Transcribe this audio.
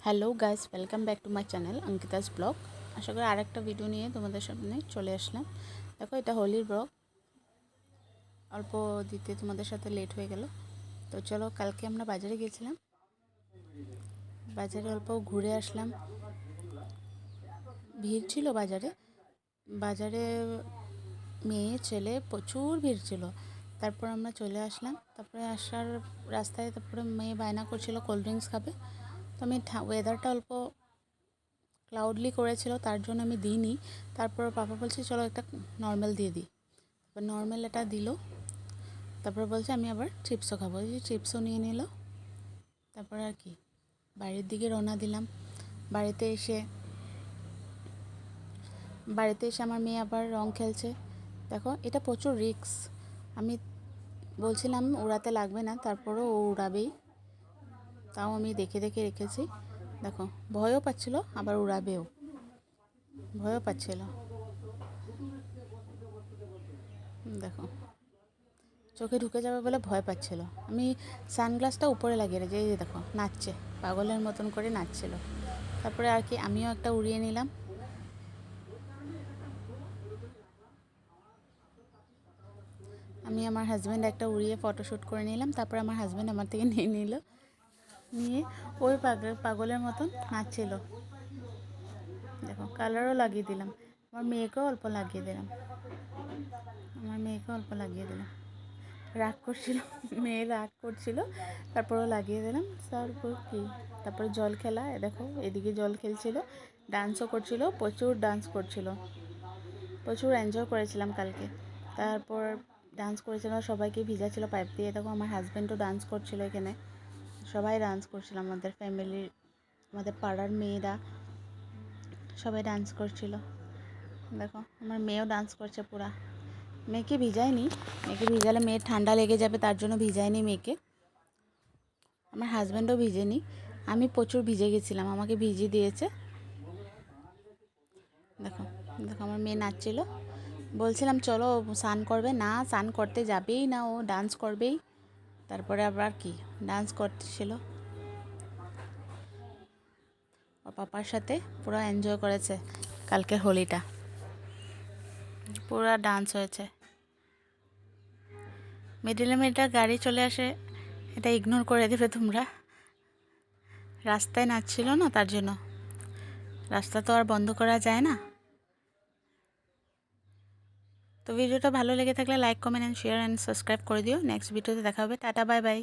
Hello guys, welcome back to my channel Ankita's blog. আশা করি আরেকটা ভিডিও নিয়ে তোমাদের সামনে চলে আসলাম। দেখো, এটা হোলির ব্লগ, অল্প দিতে তোমাদের সাথে লেট হয়ে গেল। তো চলো, কালকে আমরা বাজারে গিয়েছিলাম, বাজারে অল্প ঘুরে আসলাম। ভিড় ছিল বাজারে, বাজারে মেয়ে ছেলে প্রচুর ভিড় ছিল। তারপর আমরা চলে আসলাম। তারপরে আসার রাস্তায় তারপরে মেয়ে বায়না করছিল কোল্ড ড্রিঙ্কস খাবে। তো আমি ওয়েদারটা অল্প ক্লাউডলি করেছিল, তার জন্য আমি দিইনি। তারপর পাপা বলছে চলো একটা নর্মাল দিয়ে দিই। তারপর নর্মাল এটা দিল। তারপর বলছে আমি আবার চিপসও খাবো, এই চিপসও নিয়ে নিল। তারপর আর কি বাড়ির দিকে রওনা দিলাম। বাড়িতে এসে আমার মেয়ে আবার রং খেলছে। দেখো, এটা প্রচুর রিস্ক। আমি বলছিলাম উড়াতে লাগবে না, তারপরও ও উড়াবেই। তাও আমি দেখে দেখে রেখেছি। দেখো, ভয়ও পাচ্ছিল, আবার উড়াবেও, ভয়ও পাচ্ছিল। দেখো, চোখে ঢুকে যাবে বলে ভয় পাচ্ছিল। আমি সানগ্লাসটা উপরে লাগিয়ে রেখে, এই যে দেখো নাচছে, পাগলের মতন করে নাচছিল। তারপরে আর কি আমিও একটা উড়িয়ে নিলাম। আমি আমার হাজব্যান্ড একটা উড়িয়ে ফটোশ্যুট করে নিলাম। তারপরে আমার হাজব্যান্ড আমার থেকে নিয়ে নিল, নিয়ে ওই পাগলের মতন নাচছিল। দেখো, কালারও লাগিয়ে দিলাম, আমার মেয়েকেও অল্প লাগিয়ে দিলাম, রাগ করছিল, মেয়ে রাগ করছিল, তারপরেও লাগিয়ে দিলাম। তারপর কি, তারপরে জল খেলা, দেখো এদিকে জল খেলছিল, ডান্সও করছিল, প্রচুর ডান্স করছিল, প্রচুর এনজয় করেছিলাম কালকে। তারপর ডান্স করেছিলাম, সবাইকে ভিজাচ্ছিল পাইপ দিয়ে। দেখো, আমার হাজব্যান্ডও ডান্স করছিল এখানে, সবাই ডান্স করছিল, আমাদের ফ্যামিলির, আমাদের পাড়ার মেয়েরা সবাই ডান্স করছিল। দেখো, আমার মেয়েও ডান্স করছে পুরা। মেয়েকে ভিজায়নি, মেয়েকে ভিজালে মেয়ের ঠান্ডা লেগে যাবে, তার জন্য ভিজায়নি মেয়েকে। আমার হাজব্যান্ডও ভিজেনি, আমি প্রচুর ভিজে গেছিলাম, আমাকে ভিজিয়ে দিয়েছে। দেখো, দেখো আমার মেয়ে নাচছিল। বলছিলাম চলো স্নান করবে, না স্নান করতে যাবেই না, ও ডান্স করবেই। তারপরে আবার কি ডান্স করতেছিল, ওর পাপার সাথে পুরো এনজয় করেছে কালকে হোলিটা, পুরো ডান্স হয়েছে। মিডিলে মিডিলে গাড়ি চলে আসে, এটা ইগনোর করে দেবে তোমরা। রাস্তায় নাচছিল না, তার জন্য। রাস্তা তো আর বন্ধ করা যায় না। তো ভিডিওটা ভালো লেগে থাকলে like, comment and share and subscribe করে দিও। নেক্সট ভিডিওতে দেখা হবে। Tata, bye bye.